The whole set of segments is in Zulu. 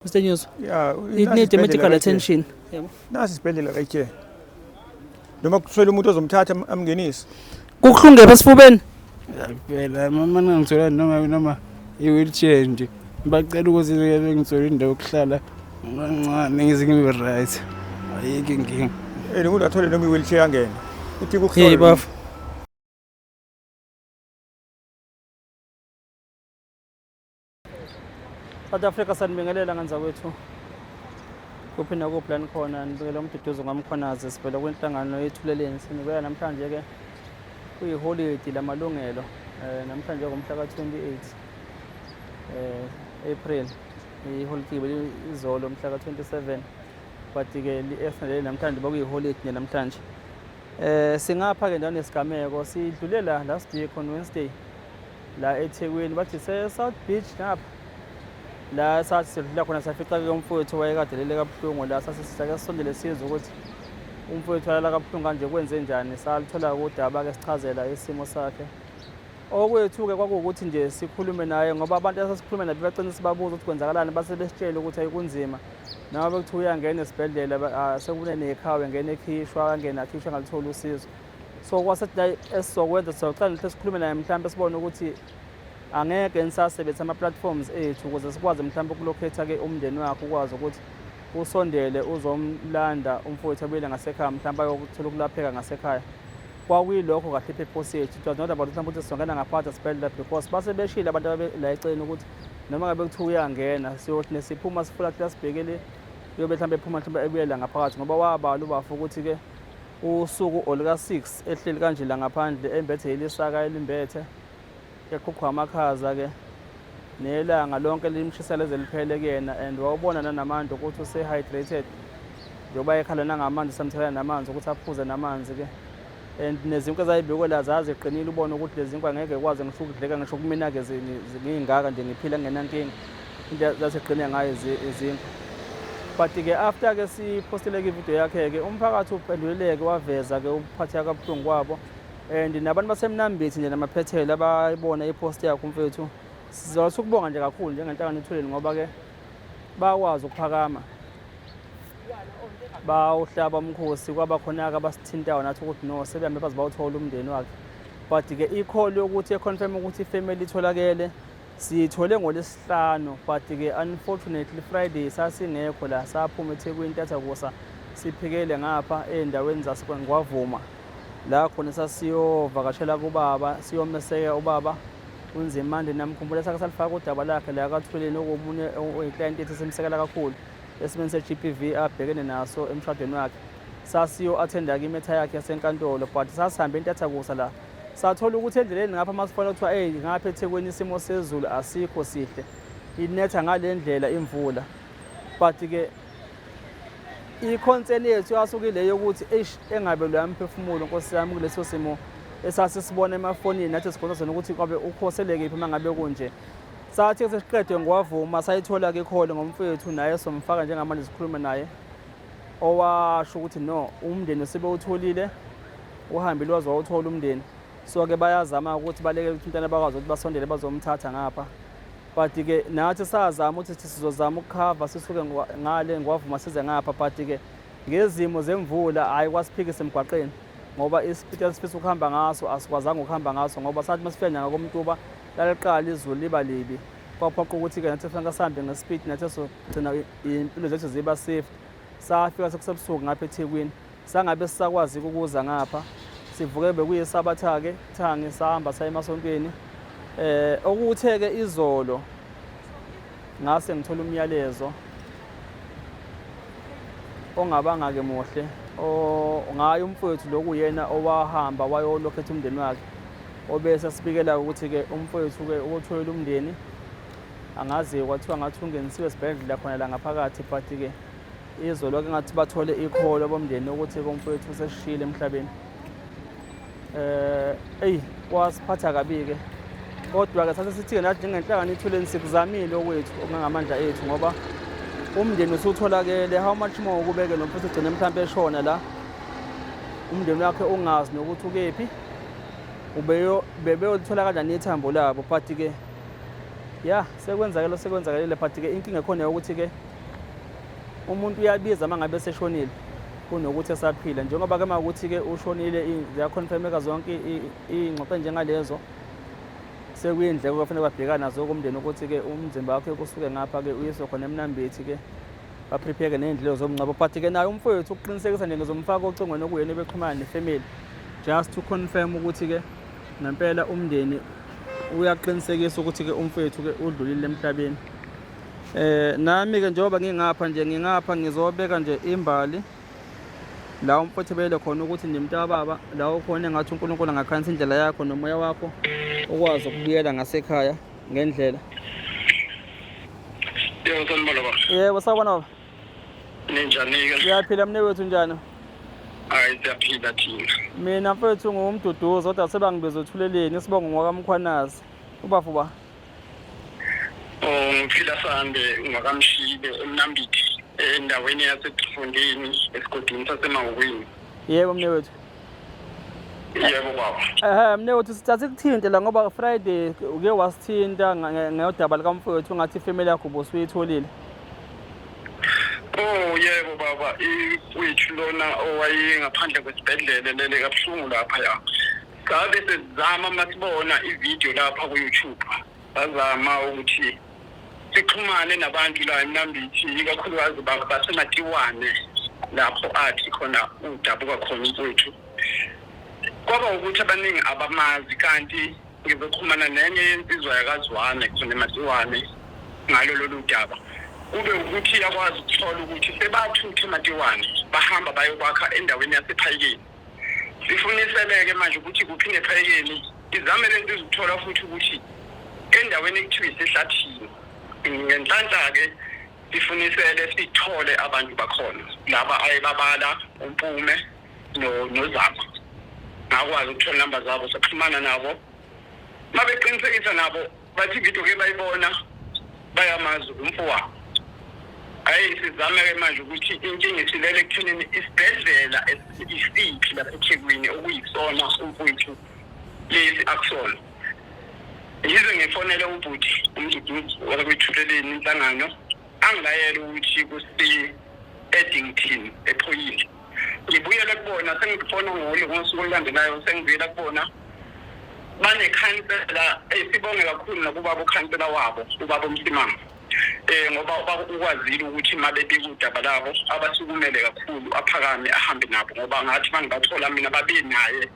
Mr. News, Yeah, it needs medical attention. Nasi isibhedlela right here. Noma kuswele umuntu ozomthatha amngenise. Kukhunge esifubeni. Phela mama ngithola noma i-wheelchair nje. Bacela ukuthi ngithola indawo yokuhlala kancane ngizingibe right. Ayike inkinga. Umuntu athole noma i-wheelchair angene. Uthi Hey kuhlola. baf. South Africa sanibingelela nganzakwethu. Kuphi nakuplan khona nibikela umduduzo ngamkhonazi sibhela kwenhlangano yethuleleni sinibeka namhlanje ke kuyiholiday lamalungelo namhlanje ngomhla ka28 April iholiday izolo mhla ka27 but ke liFNL namhlanje bakuyiholiday namhlanje singapha ke ndawo nesigameko sidlulela last week on Wednesday la eThekwini bathi South Beach ngapha la sathi sidlula khona safica ke umfowethu wayekadelele kabuhlungu la sasisake sisondele sizwe ukuthi umfowethu wayela kabuhlungu kanje kwenze njani salithola udaba ke sichazela isimo sakhe okwethu ke kwakuwukuthi nje sikhulume naye ngoba abantu asasikhulume nabo bacina sibabuza ukuthi kwenzakalani base besitshela ukuthi ayikunzima noma bekuthi uyangena esibhedlela sekune nekhawe ngene ekhishwa angena akhishwa ngalithola usizo so kwasethi esizokwenza sizocela ukuthi sikhulume naye mhlawumbe sibone ukuthi angeke nisasebenzisa ama-platforms ethu ukuze sikwazi mhlawumbe ukulocate ke umndeni wakhe ukwazi ukuthi usondele uzomlanda umfowethu abuyele ngasekhaya mhlawumbe ayokuthola ukulapheka ngasekhaya kwakuyilokho kahle ipurpose yethu it was not about mhlawumbe ukuthi sizongena ngaphakathi esibhedlela because base beshile abantu abela eceni ukuthi noma ngabe kuthiwa uyangena siyothi nesiphuma sifuna ukuthi asibhekele yobe mhlawumbe ephuma mhlawumbe ebuyela ngaphakathi ngoba wabala ubafu ukuthi ke usuku olika 6 ehleli kanje la ngaphandle embethe ilisaka elimbethe yakhukhwa amakhaza ke nelanga lonke limshisa leze liphele kuyena and wawubona nanamandla ukuthi use hydrated njoba ekhala nangamanzi samthelela namanzi ukuthi aphuze namanzi ke and nezinkwe zayibekwe la zazi eqinile ubona ukuthi lezi zinkwe angeke kwaze ngisho ukudleka ngisho kumina ke zingingaka nje ngiphila ngenankinga into zaseqine ngayo izinkwe but ke after ke sipostele ke video yakhe ke umphakathi uphenduleleke waveza ke uphathi yakabuhlungu kwabo and nabantu basemnambithi nje namaphethela abayibona ipost yakhe umfethu sizothu ukubonga nje kakhulu njengenhlangano ethuleni ngoba ke bakwazi ukuphakama bawuhlaba umkhosi kwaba khona ke abasithintayo nathi ukuthi no sebehambe bazibawuthola umndeni wakhe but ke i-call yokuthi econfirm ukuthi ifamily itholakele siyithole ngolesihlanu but ke unfortunately Friday sasingekho la saphuma eThekwini Tathakusa siphikele ngapha endaweni zasekwangwavuma la khona sasiyovakashela kubaba siyomeseka ubaba uNzimande namkhumbula sake salifaka udaba lakhe la kathuleni okumunye oyiclient ethi simsekela kakhulu esimeni se-GPV abhekene naso emshadweni wakhe sasiyo attenda ke imetha yakhe yasenkantolo but sasihambe eNtathakusa la sathola ukuthi endleleni ngapha masifona kuthiwa ngapha eThekwini isimo sezulu asikho sihle inetha ngale ndlela imvula but ke i-concern yethu yasukile yokuthi engabe lo yamphefumulo Nkosi yami kuleso simo esasisibona emafonini nathi sikhona sona ukuthi kwabe ukhoseleke iphi mangabe kunje sathi sesiqedwe ngwavuma sayithola ke kholo ngomfowethu naye somfaka njengamanje sikhuluma naye owasho ukuthi no umndeni sebewutholile uhambile wazowuthola umndeni so ke bayazama ukuthi baleke ukuthintana bakwazi ukuthi basondele bazomthatha ngapha but ke nathi sazama ukuthi sizozama ukukhava sisuke ngale ngwavuma size ngapha but ke ngezimo zemvula ayikwasiphikisa emgwaqeni ngoba isipiti esifisa ukuhamba ngaso asikwazanga ukuhamba ngaso ngoba sathi masifika nyanga komntuba laliqala izulu liba libi kwaphoqa ukuthi ke nathi kufanele sihambe ngespeed nathi sogcina impilo zethu ziba safe safika sekusebusuku ngapha eThekwini sangabe sisakwazi ukuza ngapha sivuke bekuyisabatha ke thangi sahamba saya emasontweni okuthe ke izolo ngase ngithola umyalezo ongabanga ke muhle ngayo umfowethu lokuyena owahamba wayolokhetha umndeni wakhe obese sibikela ukuthi ke umfowethu ke ukuthola umndeni angazi kwathiwa ngathi ungenisiwe esibhedlela khona la ngaphakathi but ke izolo ke ngathi bathole ikholo bomndeni ukuthi umfowethu useshile emhlabeni wasiphatha kabi ke kodwa ke sathi sithi nathi njengenhlangano ithuleni sikuzamile okwethu okungamandla ethu ngoba umndeni usutholakele how much more ukubeke nomfuthu ugcine mhlawumbe eshona la umndeni wakhe ungazi nokuthi ukephi bebeyothola kanjani ithambo labo but ke sekwenzakele but ke inkinga khona ukuthi ke umuntu uyabiza uma ngabe seshonile kunokuthi esaphila. Njengoba-ke uma ukuthi-ke ushonile ziyakhonfirmeka zonke iy'ngxoxo njengalezo, sekuyindleko kufanele babhekana nazo kumndeni ukuthi-ke umzimba wakhe kusuke ngapha-ke uyiswe khona eMnambithi-ke baprepare-ke ney'ndleko zomngcwabo. But-ke naye umfowethu ukuqinisekisa nje ngizomfaka ocingweni okuyena bexhumana nefamily just to confirm ukuthi-ke ngempela umndeni uyaqinisekisa ukuthi-ke umfowethu-ke udlulile emhlabeni. Nami-ke njengoba ngingapha ngizobeka nje imbali la umfowethu ebele khona ukuthi ndimntababa la ukhona engathi uNkulunkulu angakhanisa indlela yakho nomoya wakho ukwazi ukubuyela ngasekhaya ngendlela. Yebo sanibona baba. Yebo sawubona baba. Ninjani-ke? Siyaphila mnewethu njani? Hayi siyaphila thina. Mina mfowethu ngumduduzo kodwa sebangibiza uthuleleni isibongo ngwakamkhwanazi. Ubafuba. Ngiphila Sande ngakamshile eMnambithi endaweni yaseDrifondeni esigodini saseMangweni. Yebo mnewethu. Yebo baba. Mnewethu sithathe kuthinte la ngoba Friday uke wasithinta ngeyodaba likamfowethu ngathi ifamily yakho bosuyitholile. Yebo baba, iwethu lona owayengaphandle kwesibhedlele lele kabuhlungu lapha ya. Sabe sezama masibona ivideo lapha ku-YouTube. Bazama ukuthi sixhumane nabantu la eMnambithi ikakhulukazi basematiwane lapho athi khona udabuka khona umfowethu. Kwaba ukuthi abaningi abamazi kanti ngizoxhumana nenye yensizwa yakazwane khona eMatiwane ngalo lolu daba. Kube ukuthi yakwazi ukuthola ukuthi sebathuthe eMatiwane bahamba bayokwakha endaweni yasePhayikeni. Sifuniseleke manje ukuthi kuphinde ePhayikeni izame lento izithola futhi ukuthi endaweni ekuthiwa isehlathini. Ngenhlanhla-ke sifunisele sithole abantu bakhona laba ayebabala uMpume noZama. Ngakwazi ukuthola inamba zabo saxhumana nabo. Mabeqinisekisa nabo bathi ividiyo-ke bayibona bayamazi umfowabo. Hayi sizame-ke manje ukuthi inkinga isilele ekuthenini isibhedlela isiphi lapha eThekwini okuyisona umfowethu lesi akusona. Yize ngifonele ubhuti umduduzi wakwethuleleni inhlangano angilayela ukuthi kusi-Eddington ephoyile. Ngibuyele kubona sengifona ngosuku olulandelayo sengivela kubona banekhansela sibonge kakhulu nakubaba ukhansela wabo ubaba uMsimanga. Ngoba ukwazile ukuthi mabe bikudaba labo abasukumele kakhulu aphakame ahambe nabo ngoba ngathi bangibathola mina babe naye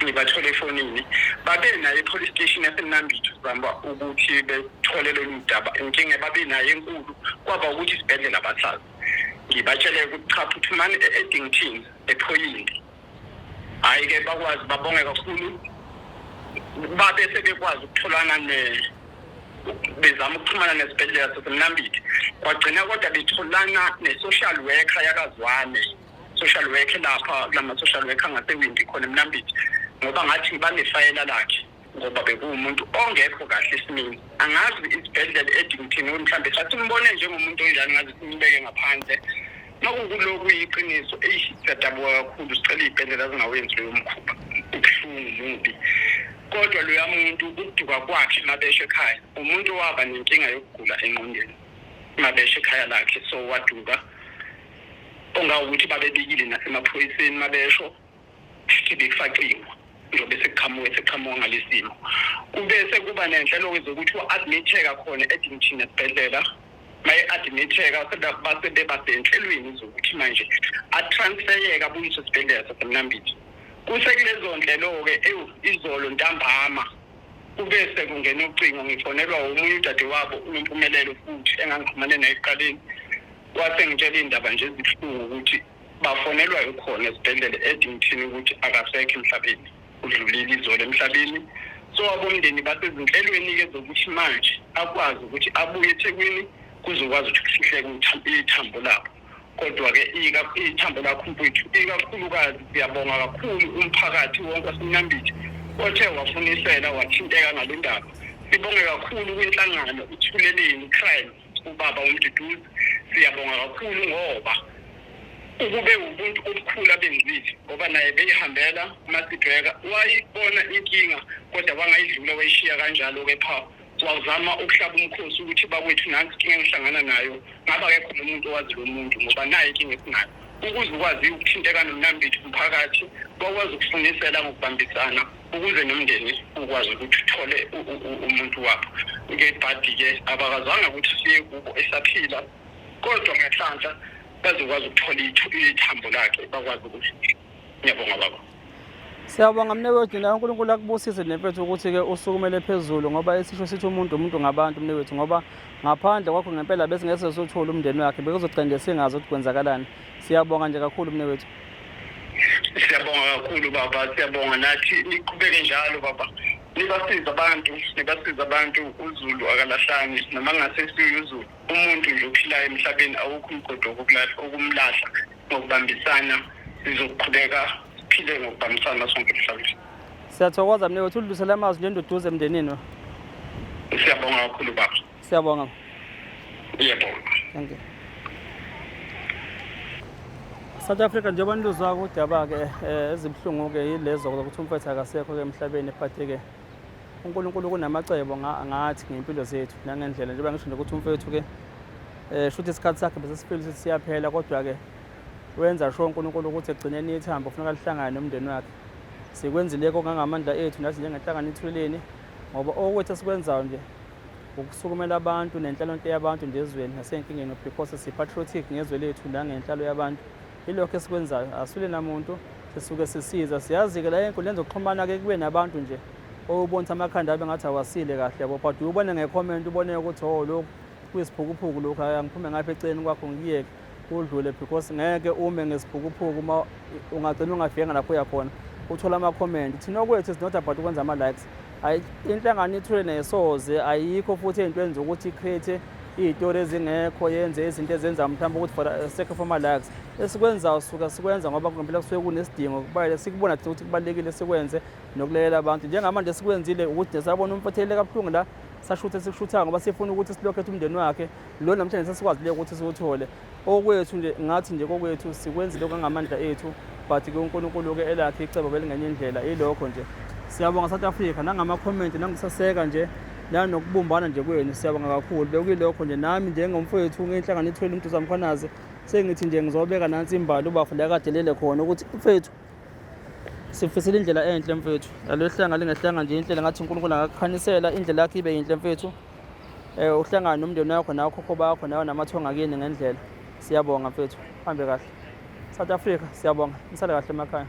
ngibathole efonini babe naye epolice station yaseMnambithi uzamba ukuthi bethole lolu daba inkinga babe naye enkulu kwaba ukuthi isibhedlela abasazi. Ngibatshele ukuthi cha phuthumani eEddington ephoyile. Hayi-ke bakwazi babonge kakhulu babe sebekwazi ukutholana bezama ukuxhumana nesibhedlela saseMnambithi. Kwagcina kodwa betholana ne-social worker yakazwane. Social worker lapha lama-social worker angasewindi khona eMnambithi ngoba ngathi banefayela lakhe ngoba bekuwumuntu ongekho kahle esimini. Angazi isibhedlela eEddington mhlawumbe sathi simbone njengomuntu onjani ngaze simbeke ngaphandle. Makuloku yiqiniso siyadabuka kakhulu sicela iy'bhedlela zingawenzi loyo mkhuba ubuhlungu mubi. Kodwa loya muntu ukuduka kwakhe mabeshe ekhaya umuntu waba nenkinga yokugula engqondweni mabeshe ekhaya lakhe so waduka ongawukuthi babebikile nasemaphoyiseni mabesho bekufakiwe njobe sekuqhamuka ngalesimo. Kubese kuba nenhlelo zokuthi wa-admitheka khona eEddington esibhedlela. Maye-admitheka basenhlelweni zokuthi manje atransferyeke abuyiswe esibhedlela saseMnambithi. Kusekulezo ndlelo-ke izolo ntambama kubese kungena ucingo ngifonelwa omunye udadewabo uNompumelelo futhi engangixhumane naye ekuqaleni. Wase ngitshela indaba nje ezibuhlungu ukuthi bafonelwa khona esibhedlela eEddington ukuthi akasekho emhlabeni udlulile izolo emhlabeni. So abomndeni basezinhlelweni-ke zokuthi manje akwazi ukuthi abuye eThekwini kuzokwazi ukuthi kusihleke ithambo labo. Kodwa-ke ithambo lakho mfowethu ikakhulukazi siyabonga kakhulu umphakathi wonke waseMnambithi othe wafunisela wathinteka ngale ndaba. Sibonge kakhulu kwinhlangano ithuleleni crime ubaba uMduduzi. Siyabonga kakhulu ngoba ukube ubuntu obukhulu abenzile ngoba naye beyihambela uMasidweka wayibona inkinga kodwa wangayidlula wayishiya kanjalo kepha wazama ukuhlaba umkhosi ukuthi bakwethu nansi inkinga engihlangana nayo ngaba akekho nomuntu owazi lo muntu ngoba naye inkinga esinayo ukuze ukwazi ukuthinteka nomnambithu umphakathi bakwazi ukufunisela ngokubambisana ukuze nomndeni ukwazi ukuthi uthole umuntu wakho ngebhadi-ke abakazanga ukuthi siye kubo esaphila kodwa ngenhlanhla bazokwazi ukuthola ithambo lakhe bakwazi ukuthi ngiyabonga baba. Siyabonga mnewethu nawe uNkulunkulu akubusise nemfethu ukuthi-ke usukumele phezulu ngoba esisho sithi umuntu ngabantu mnewethu ngoba ngaphandle kwakho ngempela besingeke sothola umndeni wakhe bekuzogcina singazi ukuthi kwenzakalani. Siyabonga nje kakhulu mnewethu. Siyabonga kakhulu baba, siyabonga nathi niqhubeke njalo baba. Nibasiza abantu uZulu akalahlani noma ngasesiyo uZulu umuntu nje ophilayo emhlabeni awukho umgodo okumlahla ngokubambisana sizoqhubeka siphile ngokubambisana sonke emhlabeni. Siyathokoza mnewethu udlulisela amazwi nje nduduze emndenini. Siyabonga kakhulu baba. Siyabonga. Yebo. Thank you. South Africa njengoba niluzwa udaba-ke ezibhlungu-ke yilezo zokuthi umfethu akasekho-ke emhlabeni but-ke uNkulunkulu kunamacebo ngathi ngempilo zethu nangendlela njengoba ngisho nje ukuthi umfethu-ke shuthi isikhathi sakhe bese sifile ukuthi siyaphela kodwa-ke wenza sho uNkulunkulu ukuthi egcineni ithambo kufuneka lihlangane nomndeni wakhe. Sikwenzile kongangamandla ethu nathi njengenhlangano ithuleni ngoba okwethu esikwenzayo nje ukusukumela abantu nenhlalonhle yabantu nje ezweni nasenkingeni because si-patriotic ngezwe lethu nangenhlalo yabantu. Ilokho esikwenzayo asule namuntu sisuke sisiza siyazi-ke la enkundleni zokuxhumana-ke kube nabantu nje obonisa amakhanda abe ngathi awasile kahle yabo but ubone ngecomment ubone ukuthi lokhu kuyisiphukuphuku lokhu angiphume ngapha eceleni kwakho ngiyeke udlule because ngeke ume ngesiphukuphuku uma ungagcina ungafika lapho uyakhona uthola ama-comment thina kwethu is not about ukwenza ama-likes. Inhlangano ithule nesoze ayikho futhi ey'ntweni zokuthi i-create iy'tori ezingekho yenze izinto ezenza mhlawumbe ukuthi for sake of ama-likes. Esikwenzayo suka sikwenza ngoba ngempela kusuke kunesidingo kubalulekile sikubona ukuthi kubalulekile sikwenze nokulekelela abantu njengamanje sikwenzile ukuthi sabona umfethele kabuhlungu la sashuthe sikushuthanga ngoba sifuna ukuthi silokhethe umndeni wakhe lo namhlanje sesikwazi ukuthi siwuthole okwethu nje ngathi nje kokwethu sikwenzile kangamandla ethu but-ke uNkulunkulu-ke elakhe icebo belingenye indlela ilokho nje. Siyabonga South Africa nangama-comment nangisaseka nje nanokubumbana nje kwenu siyabonga kakhulu bekuyilokho nje nami njengomfowethu ngenhlangano ithwele umuntu zamkhwanazi sengithi nje ngizobeka nansi imbali ubafunda kade lele khona ukuthi mfethu sifisela indlela enhle mfethu lalo hlanga lingehlanga nje indlela ngathi uNkulunkulu angakukhanisela indlela yakhe ibe yinhle mfethu uhlangana nomndeni wakho nakhokho bakho nawe namathonga kini ngendlela. Siyabonga mfethu hambe kahle South Africa siyabonga nisale kahle emakhaya.